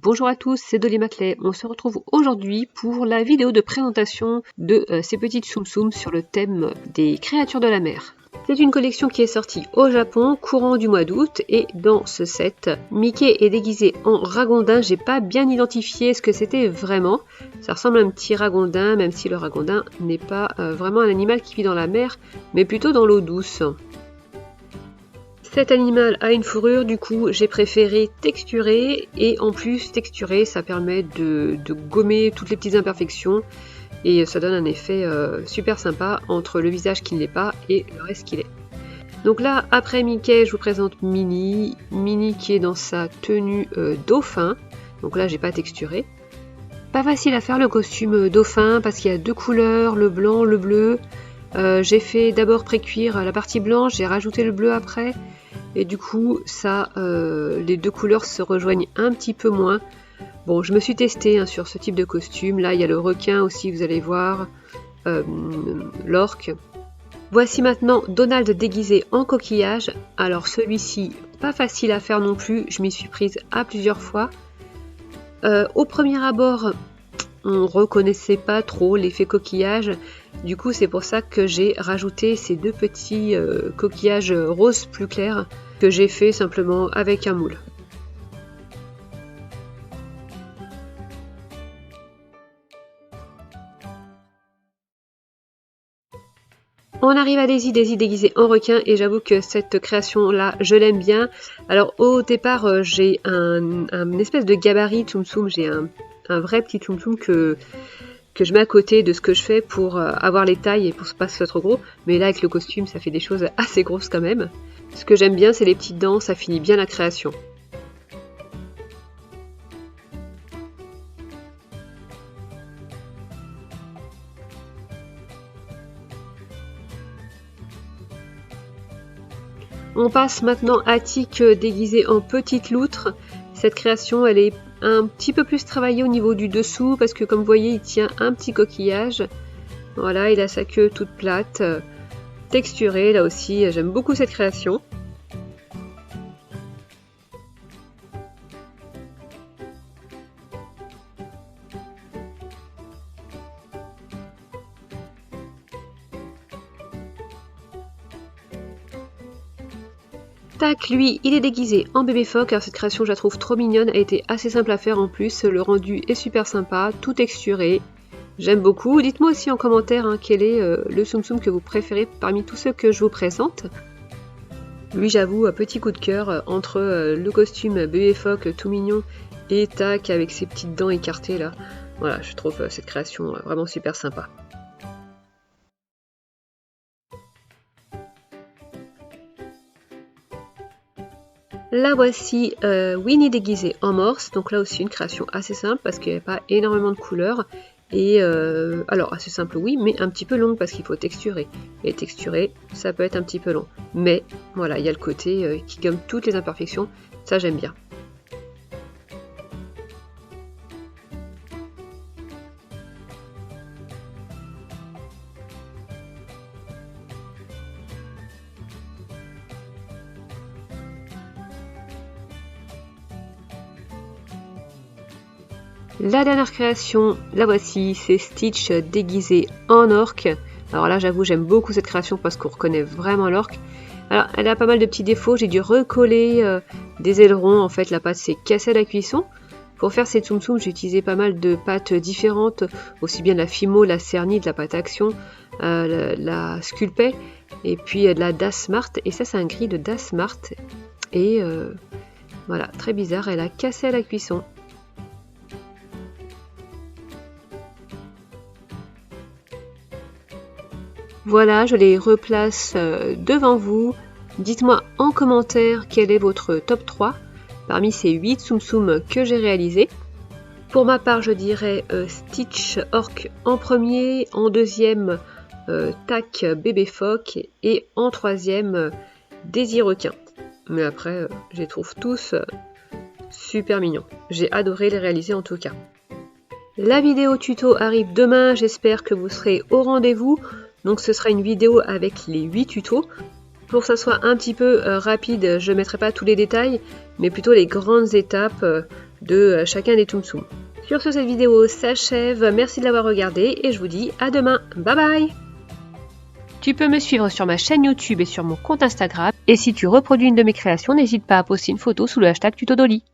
Bonjour à tous, c'est Dolly Maclay. On se retrouve aujourd'hui pour la vidéo de présentation de ces petites Tsum Tsum sur le thème des créatures de la mer. C'est une collection qui est sortie au Japon courant du mois d'août et dans ce set, Mickey est déguisé en ragondin. J'ai pas bien identifié ce que c'était vraiment. Ça ressemble à un petit ragondin, même si le ragondin n'est pas vraiment un animal qui vit dans la mer, mais plutôt dans l'eau douce. Cet animal a une fourrure, du coup j'ai préféré texturer, et en plus texturer ça permet de gommer toutes les petites imperfections et ça donne un effet super sympa entre le visage qui ne l'est pas et le reste qui l'est. Donc là après Mickey je vous présente Minnie qui est dans sa tenue dauphin, donc là j'ai pas texturé. Pas facile à faire le costume dauphin parce qu'il y a deux couleurs, le blanc, le bleu. J'ai fait d'abord pré-cuire la partie blanche, j'ai rajouté le bleu après. Et du coup, ça, les deux couleurs se rejoignent un petit peu moins. Bon, je me suis testée sur ce type de costume. Là, il y a le requin aussi, vous allez voir, l'orque. Voici maintenant Donald déguisé en coquillage. Alors celui-ci, pas facile à faire non plus. Je m'y suis prise à plusieurs fois. Au premier abord, on reconnaissait pas trop l'effet coquillage. Du coup, c'est pour ça que j'ai rajouté ces deux petits coquillages roses plus clairs que j'ai fait simplement avec un moule. On arrive à Daisy déguisée en requin et j'avoue que cette création là je l'aime bien. Alors au départ j'ai un espèce de gabarit Tsum Tsum, j'ai un vrai petit Tsum Tsum que je mets à côté de ce que je fais pour avoir les tailles et pour pas que ce soit trop gros. Mais là avec le costume ça fait des choses assez grosses quand même. Ce que j'aime bien c'est les petites dents, ça finit bien la création. On passe maintenant à Tic déguisé en petite loutre. Cette création elle est un petit peu plus travaillée au niveau du dessous parce que comme vous voyez il tient un petit coquillage. Voilà, il a sa queue toute plate, texturée là aussi, j'aime beaucoup cette création. Tac, lui, il est déguisé en bébé phoque. Alors cette création, je la trouve trop mignonne. Elle était assez simple à faire en plus. Le rendu est super sympa, tout texturé. J'aime beaucoup. Dites-moi aussi en commentaire quel est le Tsum Tsum que vous préférez parmi tous ceux que je vous présente. Lui, j'avoue, un petit coup de cœur entre le costume bébé phoque tout mignon et Tac avec ses petites dents écartées là. Voilà, je trouve cette création vraiment super sympa. Là voici Winnie déguisée en morse, donc là aussi une création assez simple parce qu'il n'y a pas énormément de couleurs et alors assez simple oui mais un petit peu longue parce qu'il faut texturer et texturer ça peut être un petit peu long mais voilà il y a le côté qui gomme toutes les imperfections, ça j'aime bien. La dernière création, la voici, c'est Stitch déguisé en orque. Alors là j'avoue j'aime beaucoup cette création parce qu'on reconnaît vraiment l'orque. Alors elle a pas mal de petits défauts, j'ai dû recoller des ailerons, en fait la pâte s'est cassée à la cuisson. Pour faire ces Tsum Tsum j'ai utilisé pas mal de pâtes différentes, aussi bien de la Fimo, la Cerny, de la pâte Action, la Sculpey et puis de la Das Smart. Et ça c'est un gris de Das Smart et voilà, très bizarre, elle a cassé à la cuisson. Voilà, je les replace devant vous. Dites-moi en commentaire quel est votre top 3 parmi ces 8 Tsum Tsum que j'ai réalisés. Pour ma part, je dirais Stitch Orc en premier, en deuxième Tac Bébé Phoque et en troisième Daisy Requin. Mais après, je les trouve tous super mignons. J'ai adoré les réaliser en tout cas. La vidéo tuto arrive demain, j'espère que vous serez au rendez-vous. Donc ce sera une vidéo avec les 8 tutos. Pour que ça soit un petit peu rapide, je ne mettrai pas tous les détails, mais plutôt les grandes étapes de chacun des Tsum Tsum. Sur ce, cette vidéo s'achève. Merci de l'avoir regardée et je vous dis à demain. Bye bye! Tu peux me suivre sur ma chaîne YouTube et sur mon compte Instagram. Et si tu reproduis une de mes créations, n'hésite pas à poster une photo sous le hashtag Tuto Dolly.